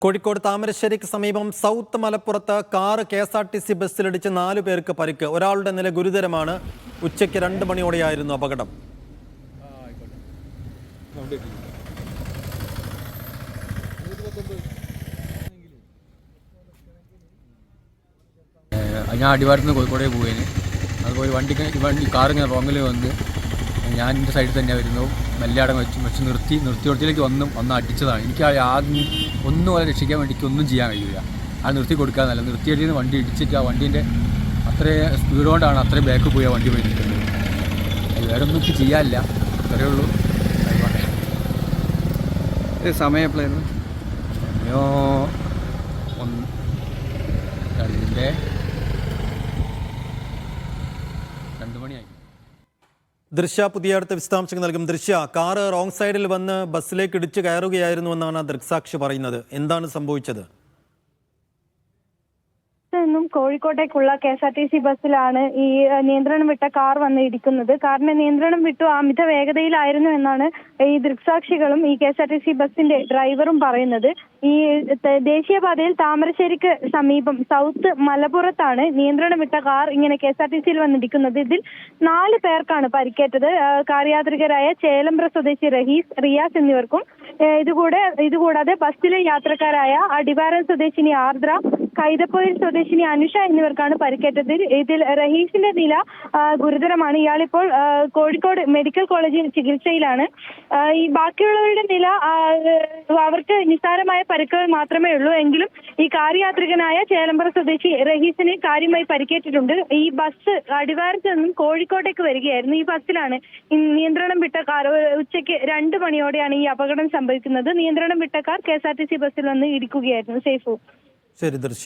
കോഴിക്കോട് താമരശ്ശേരിക്ക് സമീപം സൗത്ത് മലപ്പുറത്ത് car KSRTC ബസ്സിലിടിച്ച് 4 പേർക്ക് പരിക്ക്. ഒരാളുടെ നില ഗുരുതരമാണ്. ഉച്ചയ്ക്ക് 2 മണിയോടെയായിരുന്നു അപകടം. ഞാൻ അടിവാരത്ത് നിന്ന് കോഴിക്കോടേക്ക് പോയേന്. അതുപോലെ വണ്ടി കാറിങ്ങനെ റോങ്ങിൽ വന്ന് ഞാൻ എൻ്റെ സൈഡിൽ തന്നെ വരുന്നു. മെല്ലാടം വെച്ച് നിർത്തിയോടത്തിലേക്ക് വന്ന് അടിച്ചതാണ്. എനിക്ക് ആദ്യം ഒന്നും പോലെ രക്ഷിക്കാൻ വേണ്ടിക്ക് ഒന്നും ചെയ്യാൻ കഴിയില്ല. അത് നിർത്തി കൊടുക്കാന്നല്ല, നിർത്തിയടിയിൽ നിന്ന് വണ്ടി ഇടിച്ചിട്ട് ആ വണ്ടീൻ്റെ അത്രയും സ്പീഡ് കൊണ്ടാണ് അത്രയും ബാക്ക് പോയി ആ വണ്ടി പോയി നിൽക്കുന്നത്. വേറെ ഒന്നും എനിക്ക് ചെയ്യാനില്ല, അത്രയേ ഉള്ളൂ. സമയം എപ്പോഴായിരുന്നു? സമയം 2 മണിയായി. ദൃശ്യ പുതിയ അടുത്ത വിശദാംശങ്ങൾ നൽകും. ദൃശ്യ, കാറ് റോങ് സൈഡിൽ വന്ന് ബസ്സിലേക്ക് ഇടിച്ചു കയറുകയായിരുന്നുവെന്നാണ് ദൃക്സാക്ഷി പറയുന്നത്. എന്താണ് സംഭവിച്ചത്? നിന്നും കോഴിക്കോട്ടേക്കുള്ള കെ.എസ്.ആർ.ടി.സി ബസ്സിലാണ് ഈ നിയന്ത്രണം വിട്ട കാർ വന്ന് ഇടിക്കുന്നത്. കാറിന്റെ നിയന്ത്രണം വിട്ടു അമിത വേഗതയിലായിരുന്നു എന്നാണ് ഈ ദൃക്സാക്ഷികളും ഈ കെ.എസ്.ആർ.ടി.സി ബസ്സിന്റെ ഡ്രൈവറും പറയുന്നത്. ഈ ദേശീയപാതയിൽ താമരശ്ശേരിക്ക് സമീപം സൗത്ത് മലപ്പുറത്താണ് നിയന്ത്രണം വിട്ട കാർ ഇങ്ങനെ കെ.എസ്.ആർ.ടി.സിയിൽ വന്നിടിക്കുന്നത്. ഇതിൽ 4 പേർക്കാണ് പരിക്കേറ്റത്. കാർ യാത്രികരായ ചേലമ്പ്ര സ്വദേശി റഹീസ്, റിയാസ് എന്നിവർക്കും ഇതുകൂടാതെ ബസ്സിലെ യാത്രക്കാരായ അടിവാരം സ്വദേശിനി ആർദ്ര, കൈതപ്പൊയിൽ സ്വദേശിനി അനുഷ എന്നിവർക്കാണ് പരിക്കേറ്റത്. ഇതിൽ റഹീസിന്റെ നില ഗുരുതരമാണ്. ഇയാളിപ്പോൾ കോഴിക്കോട് മെഡിക്കൽ കോളേജിൽ ചികിത്സയിലാണ്. ഈ ബാക്കിയുള്ളവരുടെ നില അവർക്ക് നിസ്സാരമായ പരിക്കുകൾ മാത്രമേ ഉള്ളൂ. എങ്കിലും ഈ കാർ യാത്രികനായ ചേലമ്പ്ര സ്വദേശി റഹീസിന് കാര്യമായി പരിക്കേറ്റിട്ടുണ്ട്. ഈ ബസ് അടിവാരത്ത് നിന്നും കോഴിക്കോട്ടേക്ക് വരികയായിരുന്നു. ഈ ബസ്സിലാണ് നിയന്ത്രണം വിട്ട കാർ ഉച്ചയ്ക്ക് 2 മണിയോടെയാണ് ഈ അപകടം സംഭവിക്കുന്നത്. നിയന്ത്രണം വിട്ട കാർ കെ.എസ്.ആർ.ടി.സി ബസ്സിൽ വന്ന് ഇടിക്കുകയായിരുന്നു. സേഫു. ശരി ദൃശ്യ.